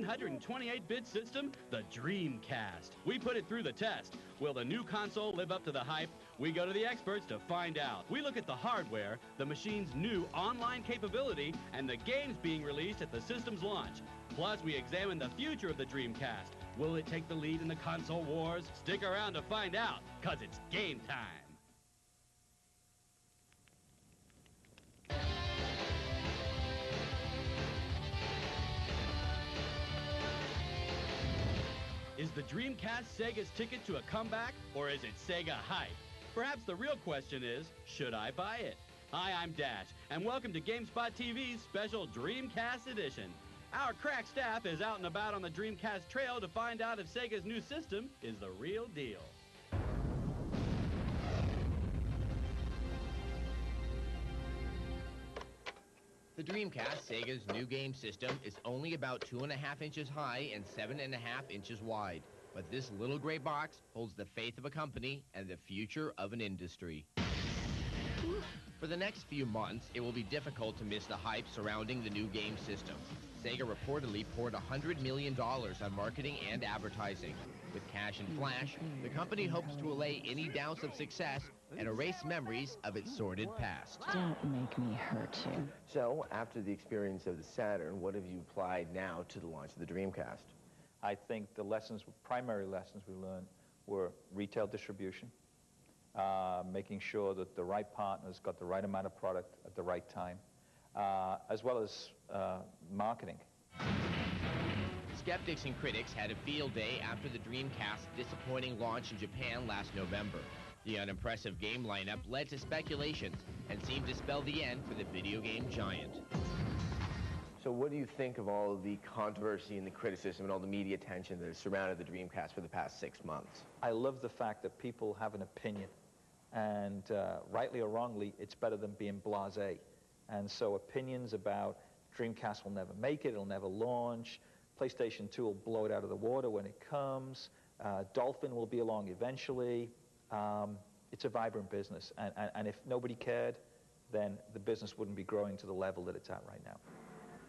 128-bit system, the Dreamcast. We put it through the test. Will the new console live up to the hype? We go to the experts to find out. We look at the hardware, the machine's new online capability, and the games being released at the system's launch. Plus, we examine the future of the Dreamcast. Will it take the lead in the console wars? Stick around to find out, because it's game time. Is the Dreamcast Sega's ticket to a comeback, or is it Sega hype? Perhaps the real question is, should I buy it? Hi, I'm Dash, and welcome to GameSpotTV's special Dreamcast edition. Our crack staff is out and about on the Dreamcast trail to find out if Sega's new system is the real deal. The Dreamcast, Sega's new game system, is only about 2.5 inches high and 7.5 inches wide. But this little gray box holds the faith of a company and the future of an industry. For the next few months, it will be difficult to miss the hype surrounding the new game system. Sega reportedly poured $100 million on marketing and advertising. With cash and flash, the company hopes to allay any doubts of success and erase memories of its sordid past. Don't make me hurt you. So, after the experience of the Saturn, what have you applied now to the launch of the Dreamcast? I think the primary lessons we learned were retail distribution, making sure that the right partners got the right amount of product at the right time, as well as marketing. Skeptics and critics had a field day after the Dreamcast's disappointing launch in Japan last November. The unimpressive game lineup led to speculations and seemed to spell the end for the video game giant. So what do you think of all of the controversy and the criticism and all the media attention that has surrounded the Dreamcast for the past 6 months? I love the fact that people have an opinion, and rightly or wrongly, it's better than being blasé. And so opinions about Dreamcast will never make it, it'll never launch, PlayStation 2 will blow it out of the water when it comes, Dolphin will be along eventually. It's a vibrant business, and if nobody cared, then the business wouldn't be growing to the level that it's at right now.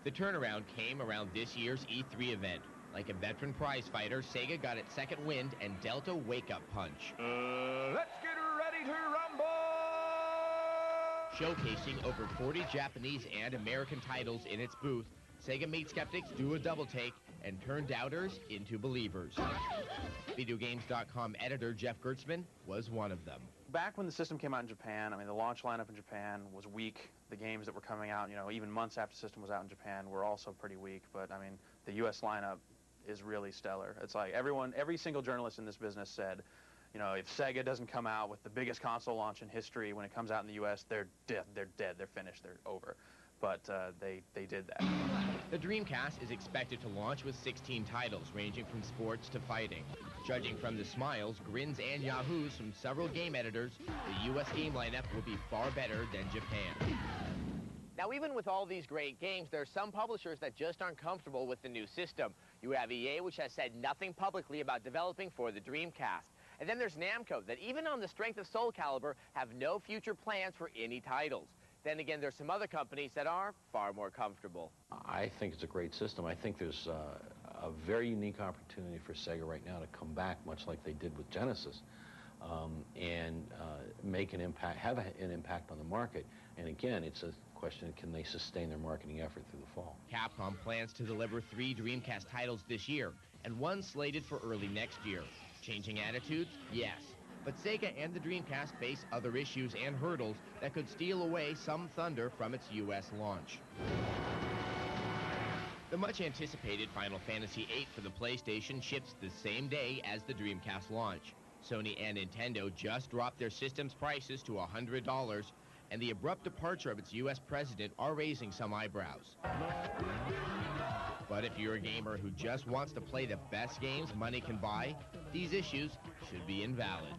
The turnaround came around this year's E3 event. Like a veteran prize fighter, Sega got its second wind and dealt a wake-up punch. Let's get ready to rumble! Showcasing over 40 Japanese and American titles in its booth, Sega made skeptics do a double-take and turned doubters into believers. VideoGames.com editor Jeff Gertzman was one of them. Back when the system came out in Japan, I mean, the launch lineup in Japan was weak. The games that were coming out, you know, even months after the system was out in Japan were also pretty weak. But, I mean, the U.S. lineup is really stellar. It's like every single journalist in this business said, you know, if Sega doesn't come out with the biggest console launch in history when it comes out in the U.S., they're dead, they're finished, they're over. But they did that. The Dreamcast is expected to launch with 16 titles, ranging from sports to fighting. Judging from the smiles, grins, and yahoos from several game editors, the U.S. game lineup will be far better than Japan. Now, even with all these great games, there are some publishers that just aren't comfortable with the new system. You have EA, which has said nothing publicly about developing for the Dreamcast. And then there's Namco, that even on the strength of Soul Calibur, have no future plans for any titles. Then again, there's some other companies that are far more comfortable. I think it's a great system. I think there's a very unique opportunity for Sega right now to come back, much like they did with Genesis, and make an impact, have an impact on the market. And again, it's a question, can they sustain their marketing effort through the fall? Capcom plans to deliver 3 Dreamcast titles this year, and 1 slated for early next year. Changing attitudes? Yes. But Sega and the Dreamcast face other issues and hurdles that could steal away some thunder from its U.S. launch. The much-anticipated Final Fantasy VIII for the PlayStation ships the same day as the Dreamcast launch. Sony and Nintendo just dropped their system's prices to $100, and the abrupt departure of its U.S. president are raising some eyebrows. But if you're a gamer who just wants to play the best games money can buy, these issues should be invalid.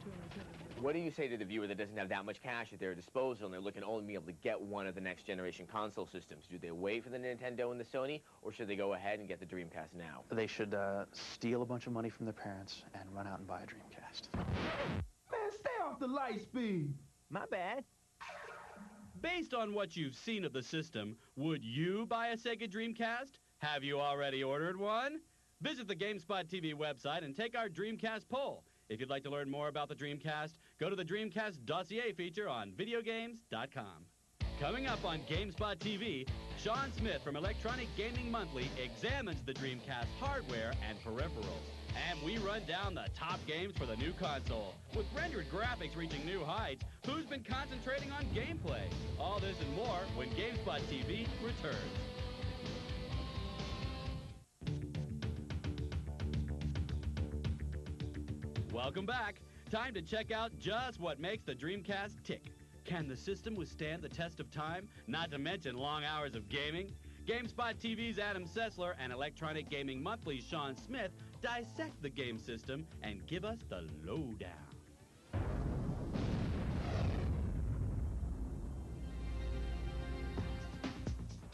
What do you say to the viewer that doesn't have that much cash at their disposal and they're looking to only be able to get one of the next generation console systems? Do they wait for the Nintendo and the Sony, or should they go ahead and get the Dreamcast now? They should steal a bunch of money from their parents and run out and buy a Dreamcast. Man, stay off the light speed. My bad. Based on what you've seen of the system, would you buy a Sega Dreamcast? Have you already ordered one? Visit the GameSpotTV website and take our Dreamcast poll. If you'd like to learn more about the Dreamcast, go to the Dreamcast dossier feature on videogames.com. Coming up on GameSpotTV, Sean Smith from Electronic Gaming Monthly examines the Dreamcast hardware and peripherals. And we run down the top games for the new console. With rendered graphics reaching new heights, who's been concentrating on gameplay? All this and more when GameSpotTV returns. Welcome back. Time to check out just what makes the Dreamcast tick. Can the system withstand the test of time, not to mention long hours of gaming? GameSpotTV's Adam Sessler and Electronic Gaming Monthly's Sean Smith dissect the game system and give us the lowdown.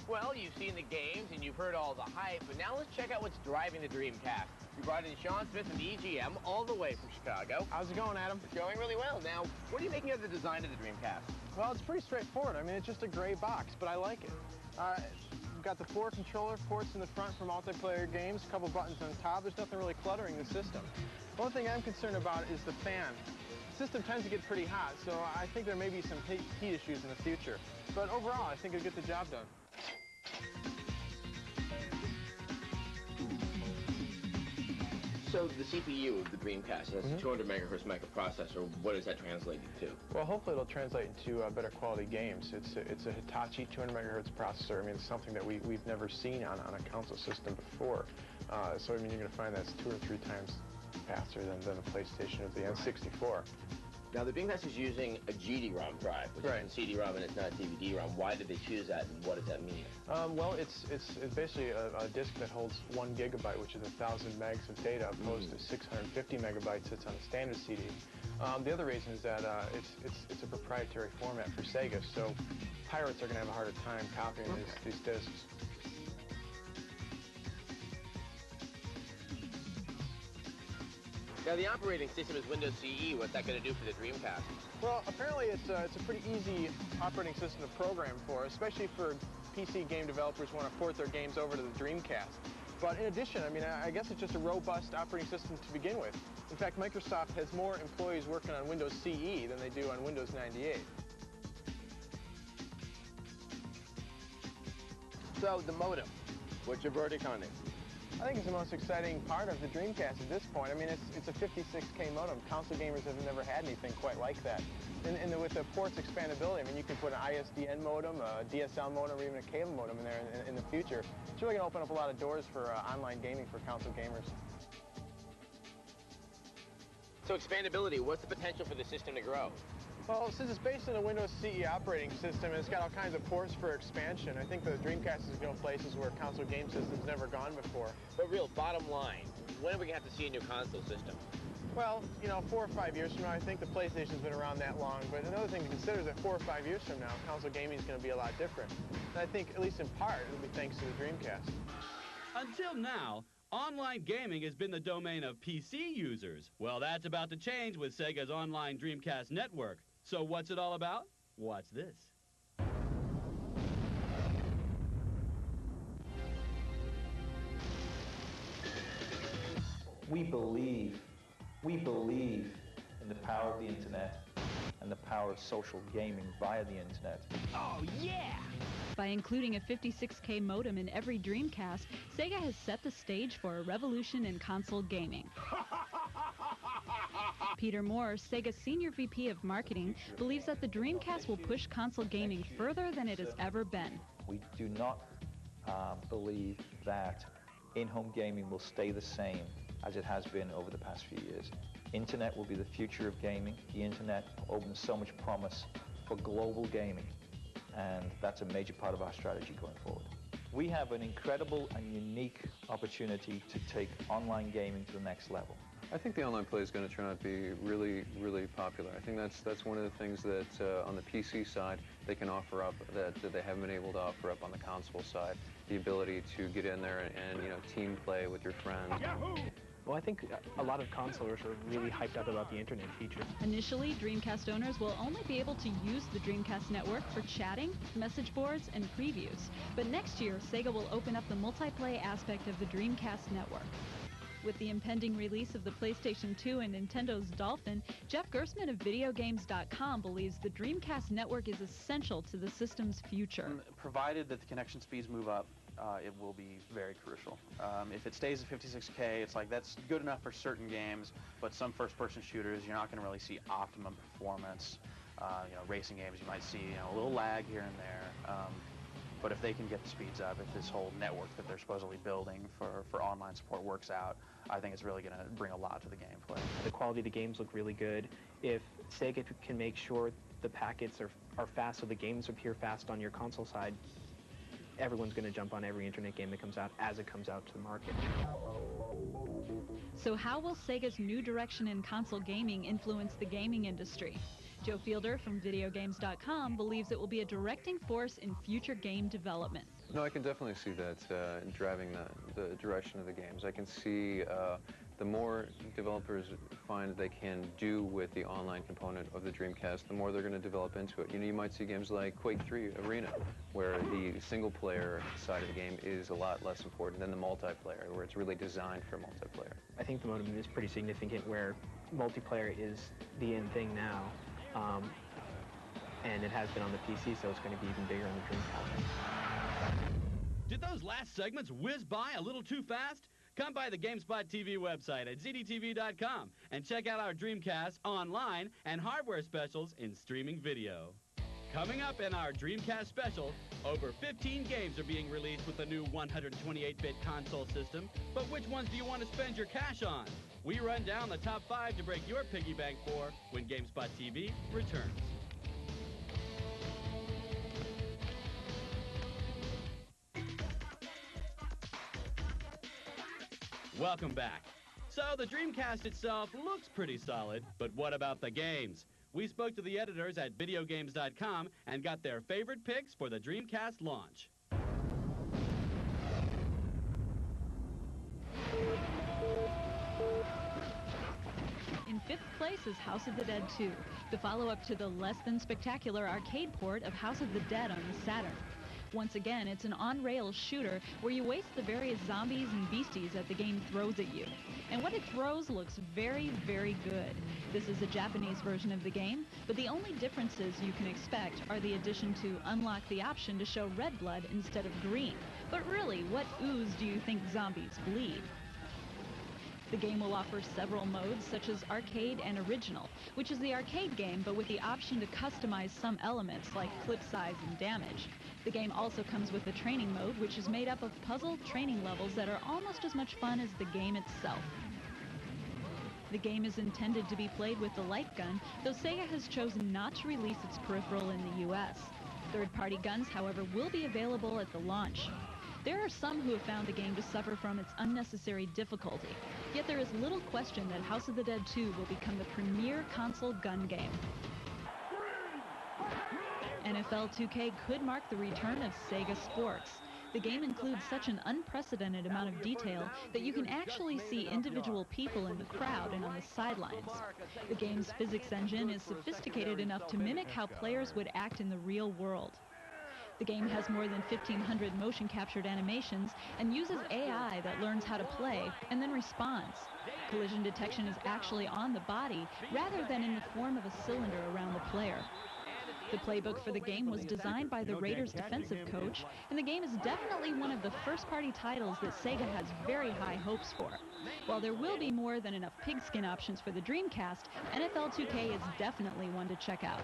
Well, you've seen the games and you've heard all the hype, but now let's check out what's driving the Dreamcast. We brought in Sean Smith from the EGM all the way from Chicago. How's it going, Adam? It's going really well. Now, what are you making of the design of the Dreamcast? Well, it's pretty straightforward. I mean, it's just a gray box, but I like it. We've got the 4 controller ports in the front for multiplayer games, a couple buttons on top. There's nothing really cluttering the system. One thing I'm concerned about is the fan. The system tends to get pretty hot, so I think there may be some heat issues in the future. But overall, I think it'll get the job done. So the CPU of the Dreamcast has a 200 megahertz microprocessor. What does that translate to? Well, hopefully it'll translate into better quality games. It's a Hitachi 200 megahertz processor. I mean, it's something that we've never seen on a console system before. So I mean, you're going to find that's 2 or 3 times faster than the PlayStation of the N64. Now, the Dreamcast is using a GD-ROM drive, which is a CD-ROM and it's not a DVD-ROM. Why did they choose that, and what does that mean? Well, it's basically a disk that holds 1 gigabyte, which is 1,000 megs of data, opposed to 650 megabytes that's on a standard CD. The other reason is that it's a proprietary format for Sega, so pirates are going to have a harder time copying these discs. Now, the operating system is Windows CE. What's that going to do for the Dreamcast? Well, apparently it's a pretty easy operating system to program for, especially for PC game developers who want to port their games over to the Dreamcast. But in addition, I mean, I guess it's just a robust operating system to begin with. In fact, Microsoft has more employees working on Windows CE than they do on Windows 98. So, the modem. What's your verdict on it? I think it's the most exciting part of the Dreamcast at this point. I mean, it's a 56K modem. Console gamers have never had anything quite like that. And with the ports expandability, I mean, you can put an ISDN modem, a DSL modem, or even a cable modem in there in the future. It's really going to open up a lot of doors for online gaming for console gamers. So expandability, what's the potential for the system to grow? Well, since it's based on a Windows CE operating system, and it's got all kinds of ports for expansion, I think the Dreamcast is going to places where console game systems never gone before. But real, bottom line, when are we going to have to see a new console system? Well, you know, 4 or 5 years from now, I think the PlayStation's been around that long, but another thing to consider is that 4 or 5 years from now, console gaming is going to be a lot different. And I think, at least in part, it'll be thanks to the Dreamcast. Until now, online gaming has been the domain of PC users. Well, that's about to change with Sega's online Dreamcast network. So what's it all about? Watch this. We believe in the power of the internet and the power of social gaming via the internet. Oh, yeah! By including a 56K modem in every Dreamcast, Sega has set the stage for a revolution in console gaming. Peter Moore, Sega's Senior VP of Marketing, believes that the Dreamcast will push console gaming further than it has ever been. We do not believe that in-home gaming will stay the same as it has been over the past few years. Internet will be the future of gaming. The internet opens so much promise for global gaming, and that's a major part of our strategy going forward. We have an incredible and unique opportunity to take online gaming to the next level. I think the online play is going to turn out to be really, really popular. I think that's one of the things that on the PC side they can offer up that they haven't been able to offer up on the console side. The ability to get in there and you know, team play with your friends. Yahoo! Well, I think a lot of consolers are really hyped up about the internet feature. Initially, Dreamcast owners will only be able to use the Dreamcast network for chatting, message boards, and previews. But next year, Sega will open up the multiplayer aspect of the Dreamcast network. With the impending release of the PlayStation 2 and Nintendo's Dolphin, Jeff Gersman of VideoGames.com believes the Dreamcast network is essential to the system's future. Provided that the connection speeds move up, it will be very crucial. If it stays at 56K, it's like that's good enough for certain games, but some first-person shooters, you're not going to really see optimum performance. Racing games, you might see a little lag here and there. But if they can get the speeds up, if this whole network that they're supposedly building for online support works out, I think it's really going to bring a lot to the gameplay. The quality of the games look really good. If Sega can make sure the packets are fast so the games appear fast on your console side, everyone's going to jump on every internet game that comes out as it comes out to the market. So how will Sega's new direction in console gaming influence the gaming industry? Joe Fielder from VideoGames.com believes it will be a directing force in future game development. No, I can definitely see that driving the direction of the games. I can see the more developers find they can do with the online component of the Dreamcast, the more they're going to develop into it. You might see games like Quake 3 Arena, where the single-player side of the game is a lot less important than the multiplayer, where it's really designed for multiplayer. I think the modem is pretty significant, where multiplayer is the in thing now. And it has been on the PC, so it's going to be even bigger on the Dreamcast. Did those last segments whiz by a little too fast? Come by the GameSpotTV website at zdtv.com and check out our Dreamcast online and hardware specials in streaming video. Coming up in our Dreamcast special, over 15 games are being released with the new 128-bit console system, but which ones do you want to spend your cash on? We run down the top 5 to break your piggy bank for when GameSpot TV returns. Welcome back. So the Dreamcast itself looks pretty solid, but what about the games? We spoke to the editors at VideoGames.com and got their favorite picks for the Dreamcast launch. In 5th place is House of the Dead 2, the follow-up to the less-than-spectacular arcade port of House of the Dead on the Saturn. Once again, it's an on-rails shooter where you waste the various zombies and beasties that the game throws at you. And what it throws looks very, very good. This is a Japanese version of the game, but the only differences you can expect are the addition to unlock the option to show red blood instead of green. But really, what ooze do you think zombies bleed? The game will offer several modes, such as Arcade and Original, which is the arcade game, but with the option to customize some elements, like clip size and damage. The game also comes with a training mode, which is made up of puzzle training levels that are almost as much fun as the game itself. The game is intended to be played with the light gun, though Sega has chosen not to release its peripheral in the US. Third-party guns, however, will be available at the launch. There are some who have found the game to suffer from its unnecessary difficulty, yet there is little question that House of the Dead 2 will become the premier console gun game. NFL 2K could mark the return of Sega Sports. The game includes such an unprecedented amount of detail that you can actually see individual people in the crowd and on the sidelines. The game's physics engine is sophisticated enough to mimic how players would act in the real world. The game has more than 1,500 motion-captured animations and uses AI that learns how to play and then responds. Collision detection is actually on the body rather than in the form of a cylinder around the player. The playbook for the game was designed by the Raiders defensive coach, and the game is definitely one of the first-party titles that Sega has very high hopes for. While there will be more than enough pigskin options for the Dreamcast, NFL 2K is definitely one to check out.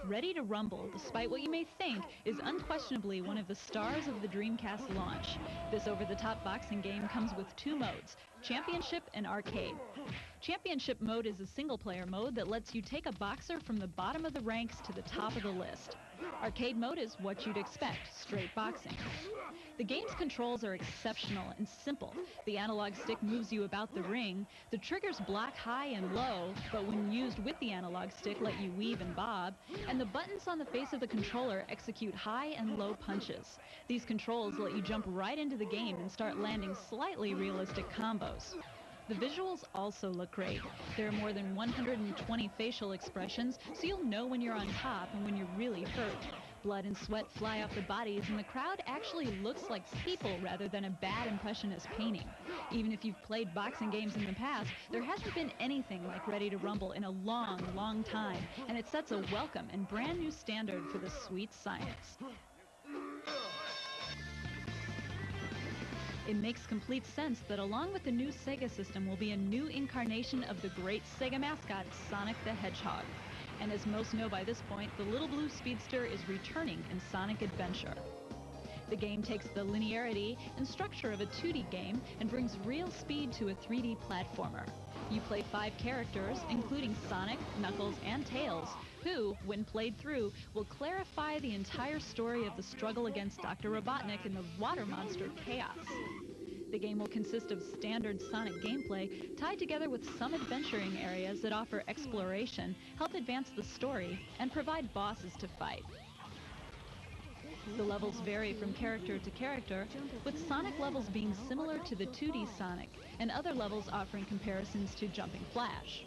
Ready to Rumble, despite what you may think, is unquestionably one of the stars of the Dreamcast launch. This over-the-top boxing game comes with 2 modes, Championship and Arcade. Championship mode is a single-player mode that lets you take a boxer from the bottom of the ranks to the top of the list. Arcade mode is what you'd expect, straight boxing. The game's controls are exceptional and simple. The analog stick moves you about the ring. The triggers block high and low, but when used with the analog stick, let you weave and bob. And the buttons on the face of the controller execute high and low punches. These controls let you jump right into the game and start landing slightly realistic combos. The visuals also look great. There are more than 120 facial expressions, so you'll know when you're on top and when you're really hurt. Blood and sweat fly off the bodies, and the crowd actually looks like people rather than a bad impressionist painting. Even if you've played boxing games in the past, there hasn't been anything like Ready to Rumble in a long, long time, and it sets a welcome and brand new standard for the sweet science. It makes complete sense that along with the new Sega system will be a new incarnation of the great Sega mascot, Sonic the Hedgehog. And as most know by this point, the little blue speedster is returning in Sonic Adventure. The game takes the linearity and structure of a 2D game and brings real speed to a 3D platformer. You play 5 characters, including Sonic, Knuckles, and Tails, who, when played through, will clarify the entire story of the struggle against Dr. Robotnik and the water monster Chaos. The game will consist of standard Sonic gameplay tied together with some adventuring areas that offer exploration, help advance the story, and provide bosses to fight. The levels vary from character to character, with Sonic levels being similar to the 2D Sonic, and other levels offering comparisons to Jumping Flash.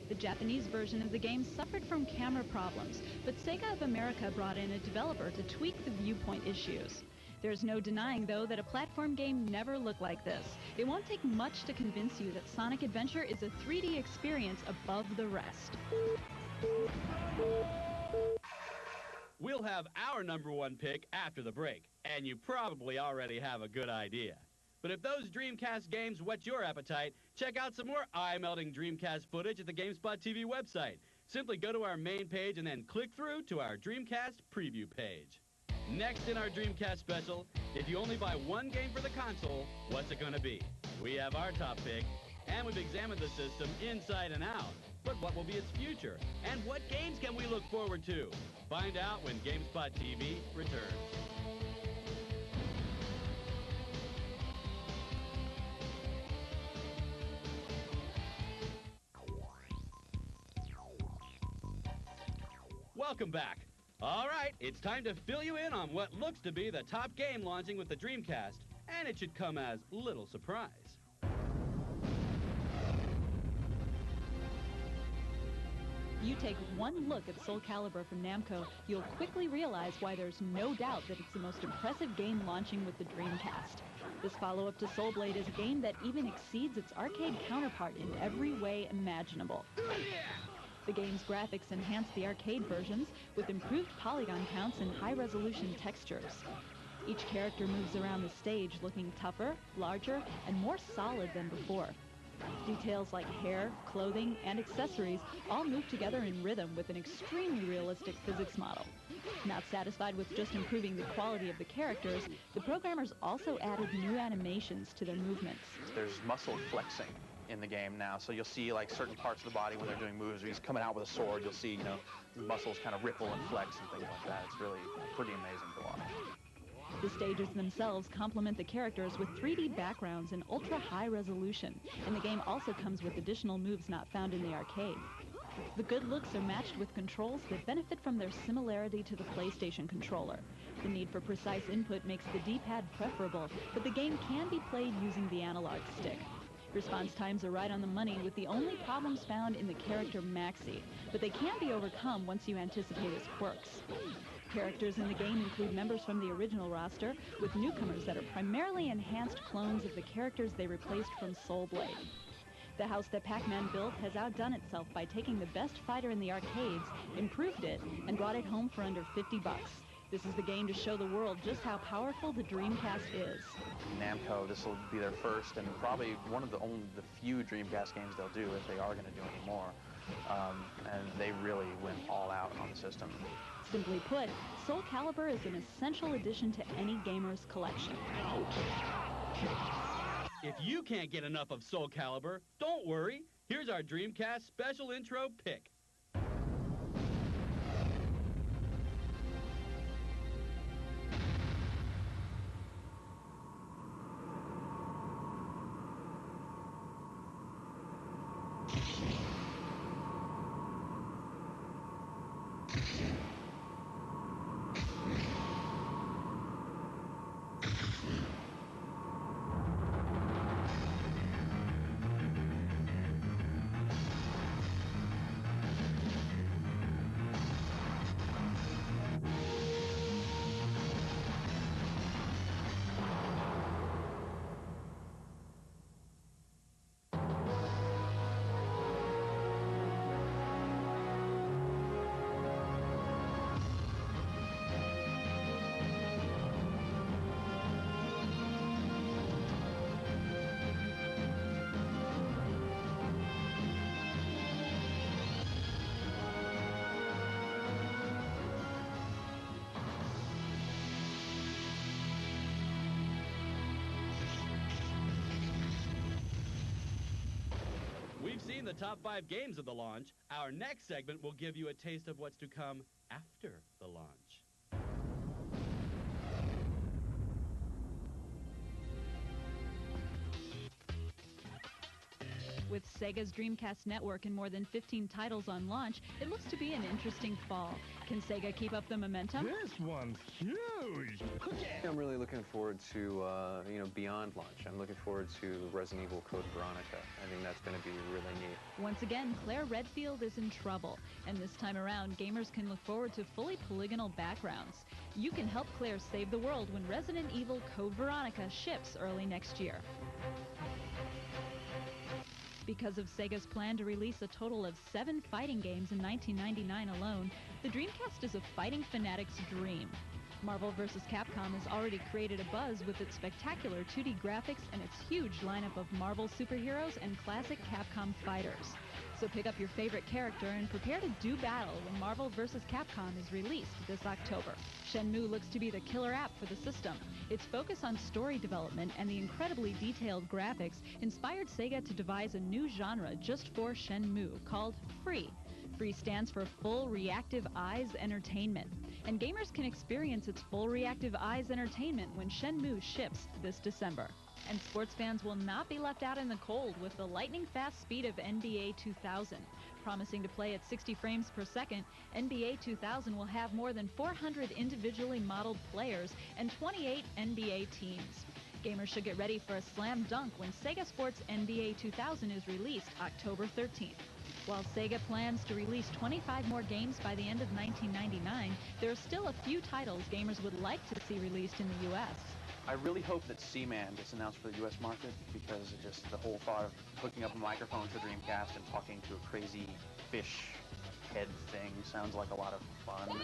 The Japanese version of the game suffered from camera problems, but Sega of America brought in a developer to tweak the viewpoint issues. There's no denying, though, that a platform game never looked like this. It won't take much to convince you that Sonic Adventure is a 3D experience above the rest. We'll have our #1 pick after the break, and you probably already have a good idea. But if those Dreamcast games whet your appetite, check out some more eye-melting Dreamcast footage at the GameSpotTV website. Simply go to our main page and then click through to our Dreamcast preview page. Next in our Dreamcast special, if you only buy one game for the console, what's it going to be? We have our top pick, and we've examined the system inside and out. But what will be its future? And what games can we look forward to? Find out when GameSpot TV returns. Welcome back. All right, it's time to fill you in on what looks to be the top game launching with the Dreamcast, and it should come as little surprise. You take one look at Soul Calibur from Namco, you'll quickly realize why there's no doubt that it's the most impressive game launching with the Dreamcast. This follow-up to Soul Blade is a game that even exceeds its arcade counterpart in every way imaginable. The game's graphics enhance the arcade versions with improved polygon counts and high-resolution textures. Each character moves around the stage looking tougher, larger, and more solid than before. Details like hair, clothing, and accessories all move together in rhythm with an extremely realistic physics model. Not satisfied with just improving the quality of the characters, the programmers also added new animations to their movements. There's muscle flexing in the game now, so you'll see like certain parts of the body when they're doing moves, or he's coming out with a sword, you'll see, muscles kind of ripple and flex and things like that. It's really pretty amazing to watch. The stages themselves complement the characters with 3D backgrounds and ultra-high resolution, and the game also comes with additional moves not found in the arcade. The good looks are matched with controls that benefit from their similarity to the PlayStation controller. The need for precise input makes the D-pad preferable, but the game can be played using the analog stick. Response times are right on the money, with the only problems found in the character Maxi, but they can be overcome once you anticipate his quirks. Characters in the game include members from the original roster, with newcomers that are primarily enhanced clones of the characters they replaced from Soul Blade. The house that Pac-Man built has outdone itself by taking the best fighter in the arcades, improved it, and brought it home for under $50. This is the game to show the world just how powerful the Dreamcast is. Namco, this will be their first and probably one of the few Dreamcast games they'll do if they are going to do any more. And they really went all out on the system. Simply put, Soul Calibur is an essential addition to any gamer's collection. If you can't get enough of Soul Calibur, don't worry. Here's our Dreamcast special intro pick. seen the top 5 games of the launch. Our next segment will give you a taste of what's to come after the launch. With Sega's Dreamcast network and more than 15 titles on launch, it looks to be an interesting fall. Can Sega keep up the momentum? This one's huge. I'm really looking forward to, beyond launch. I'm looking forward to Resident Evil Code Veronica. I think that's going to be really neat. Once again, Claire Redfield is in trouble, and this time around, gamers can look forward to fully polygonal backgrounds. You can help Claire save the world when Resident Evil Code Veronica ships early next year. Because of Sega's plan to release a total of 7 fighting games in 1999 alone, the Dreamcast is a fighting fanatic's dream. Marvel vs. Capcom has already created a buzz with its spectacular 2D graphics and its huge lineup of Marvel superheroes and classic Capcom fighters. So pick up your favorite character and prepare to do battle when Marvel vs. Capcom is released this October. Shenmue looks to be the killer app for the system. Its focus on story development and the incredibly detailed graphics inspired Sega to devise a new genre just for Shenmue called Free. Free stands for Full Reactive Eyes Entertainment, and gamers can experience its Full Reactive Eyes Entertainment when Shenmue ships this December. And sports fans will not be left out in the cold with the lightning-fast speed of NBA 2000. Promising to play at 60 frames per second, NBA 2000 will have more than 400 individually modeled players and 28 NBA teams. Gamers should get ready for a slam dunk when Sega Sports NBA 2000 is released October 13th. While Sega plans to release 25 more games by the end of 1999, there are still a few titles gamers would like to see released in the U.S. I really hope that Seaman gets announced for the U.S. market, because it just the whole thought of hooking up a microphone to a Dreamcast and talking to a crazy fish head thing sounds like a lot of fun.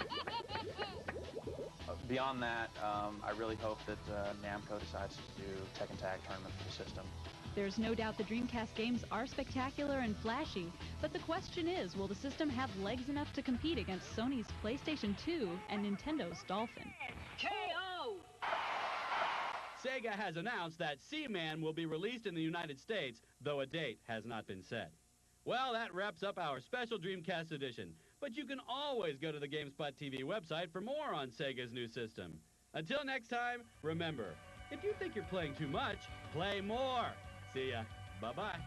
Beyond that, I really hope that Namco decides to do Tekken Tag tournament for the system. There's no doubt the Dreamcast games are spectacular and flashy, but the question is, will the system have legs enough to compete against Sony's PlayStation 2 and Nintendo's Dolphin? KO! Sega has announced that Seaman will be released in the United States, though a date has not been set. Well, that wraps up our special Dreamcast edition, but you can always go to the GameSpotTV website for more on Sega's new system. Until next time, remember, if you think you're playing too much, play more. See ya. Bye-bye.